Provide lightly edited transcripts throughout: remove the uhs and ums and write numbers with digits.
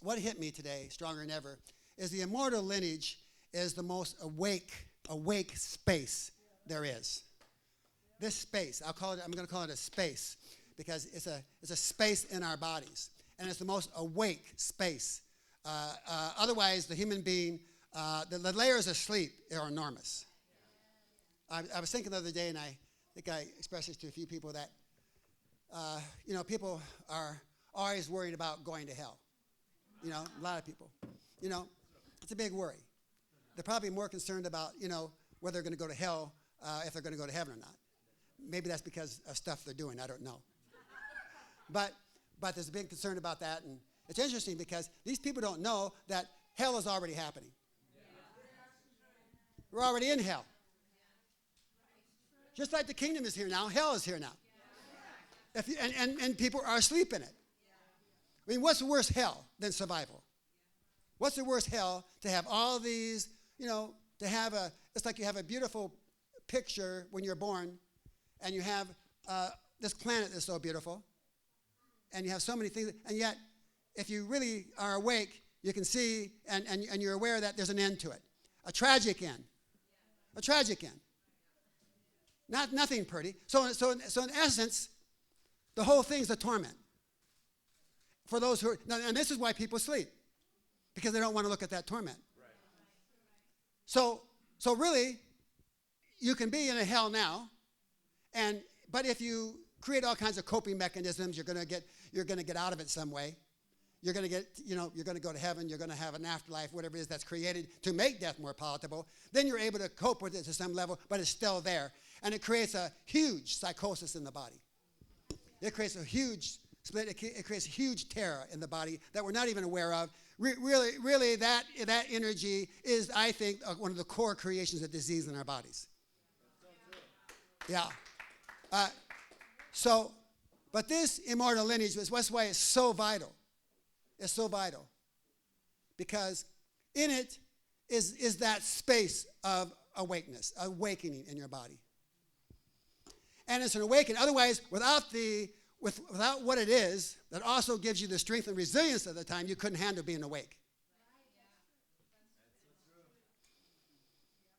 what hit me today, stronger than ever, is the immortal lineage is the most awake space there is. This space, I'm going to call it a space because it's a space in our bodies. And it's the most awake space. Otherwise, the human being, the layers of sleep are enormous. I was thinking the other day, and I think I expressed this to a few people, that, people are always worried about going to hell. A lot of people. It's a big worry. They're probably more concerned about, whether they're going to go to hell, if they're going to go to heaven or not. Maybe that's because of stuff they're doing. I don't know. But there's a big concern about that. And it's interesting because these people don't know that hell is already happening. We're already in hell. Just like the kingdom is here now, hell is here now. And people are asleep in it. I mean, what's the worst hell than survival? What's the worst hell to have all these, it's like you have a beautiful picture when you're born, and you have this planet that's so beautiful, and you have so many things, and yet, if you really are awake, you can see, and you're aware that there's an end to it. A tragic end. A tragic end. Nothing pretty. So in essence, the whole thing's a torment. For those who are, and this is why people sleep, because they don't want to look at that torment. Right. So really, you can be in a hell now, but if you create all kinds of coping mechanisms, you're going to get out of it some way. You're going to get, you're going to go to heaven. You're going to have an afterlife, whatever it is that's created to make death more palatable. Then you're able to cope with it to some level, but it's still there, and it creates a huge psychosis in the body. It creates a huge split. It creates a huge terror in the body that we're not even aware of. Really, that energy is, I think, one of the core creations of disease in our bodies. Yeah. But this immortal lineage that's why it's so vital. It's so vital because in it is that space of awakening in your body. And it's an awakening. Otherwise, without what it is, that also gives you the strength and resilience at the time, you couldn't handle being awake.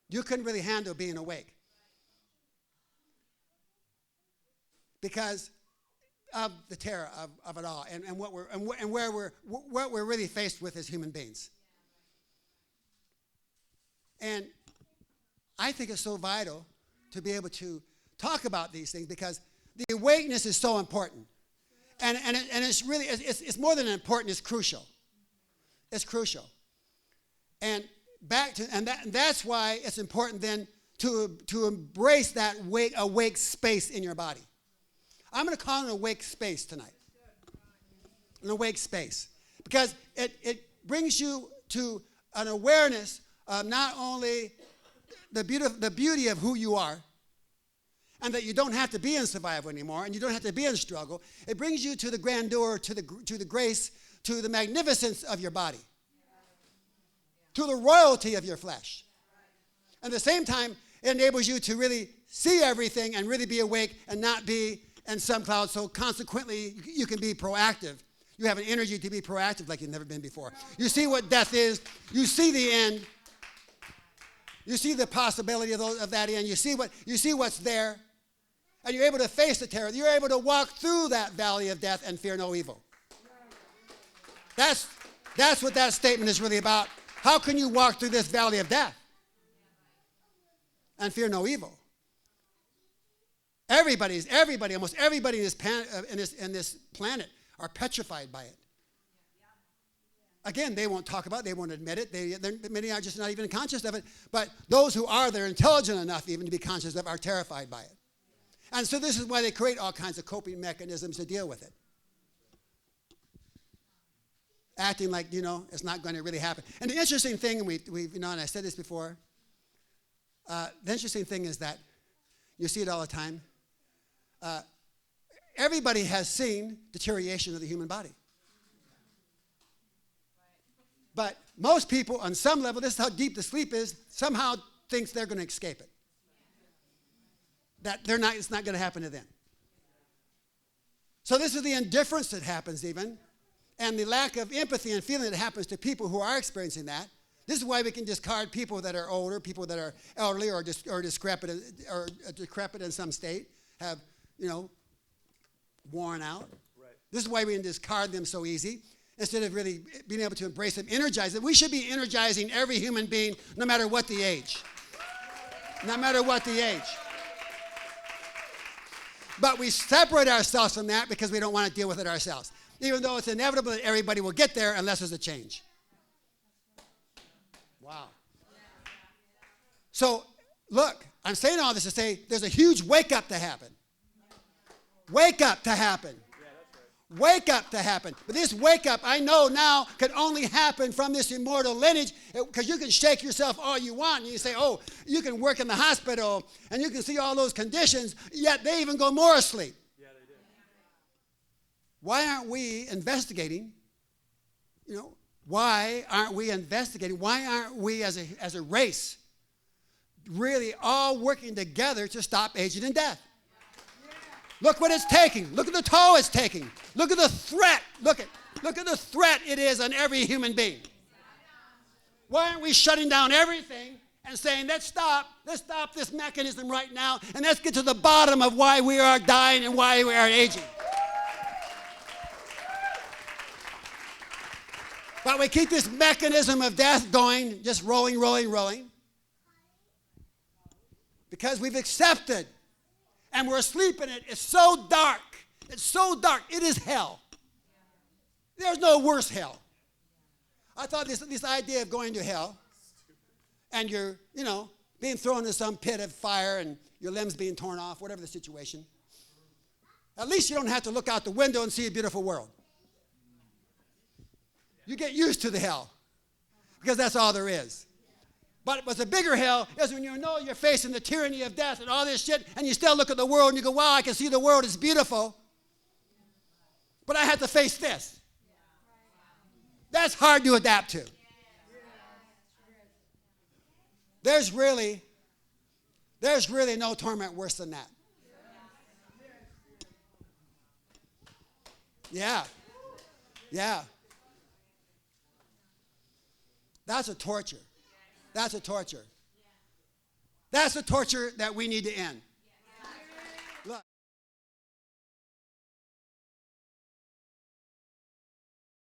You couldn't really handle being awake. Because of the terror of it all and what we're really faced with as human beings. And I think it's so vital to be able to talk about these things because the awakeness is so important. And it's really, it's more than important, it's crucial. It's crucial. And that's why it's important then to embrace that awake space in your body. I'm going to call it an awake space tonight. An awake space. Because it brings you to an awareness of not only the beauty of who you are, and that you don't have to be in survival anymore, and you don't have to be in struggle. It brings you to the grandeur, to the grace, to the magnificence of your body, to the royalty of your flesh. And at the same time, it enables you to really see everything and really be awake and not be in some cloud. So consequently, you can be proactive. You have an energy to be proactive like you've never been before. You see what death is. You see the end. You see the possibility of that end. You see what's there. And you're able to face the terror. You're able to walk through that valley of death and fear no evil. That's what that statement is really about. How can you walk through this valley of death and fear no evil? Almost everybody in this planet are petrified by it. Again, they won't talk about it. They won't admit it. Many are just not even conscious of it. But those who are, they're intelligent enough even to be conscious of it, are terrified by it. And so this is why they create all kinds of coping mechanisms to deal with it. Acting like, it's not going to really happen. And the interesting thing, and I said this before, the interesting thing is that you see it all the time. Everybody has seen deterioration of the human body. But most people, on some level, this is how deep the sleep is, somehow thinks they're going to escape it. That it's not going to happen to them. So this is the indifference that happens even and the lack of empathy and feeling that happens to people who are experiencing that. This is why we can discard people that are older, people that are elderly or decrepit in some state, have, worn out. Right. This is why we can discard them so easy instead of really being able to embrace them, energize them. We should be energizing every human being no matter what the age. No matter what the age. But we separate ourselves from that because we don't want to deal with it ourselves, even though it's inevitable that everybody will get there unless there's a change. Wow. So, look, I'm saying all this to say there's a huge wake-up to happen. Wake up to happen. Wake up to happen. But this wake up, I know now, can only happen from this immortal lineage, because you can shake yourself all you want, and you say, oh, you can work in the hospital, and you can see all those conditions, yet they even go more asleep. Yeah, they do. Why aren't we investigating? Why aren't we investigating? Why aren't we as a race really all working together to stop aging and death? Look what it's taking. Look at the toll it's taking. Look at the threat. Look at the threat it is on every human being. Why aren't we shutting down everything and saying, let's stop this mechanism right now, and let's get to the bottom of why we are dying and why we are aging? But we keep this mechanism of death going, just rolling, because we've accepted. And we're asleep in it. It's so dark. It's so dark. It is hell. There's no worse hell. I thought this idea of going to hell and you're, being thrown into some pit of fire and your limbs being torn off, whatever the situation. At least you don't have to look out the window and see a beautiful world. You get used to the hell because that's all there is. But what's a bigger hell is when you're facing the tyranny of death and all this shit, and you still look at the world and you go, wow, I can see the world is beautiful, but I have to face this. That's hard to adapt to. There's really no torment worse than that. Yeah. That's a torture. That's a torture. That's a torture that we need to end.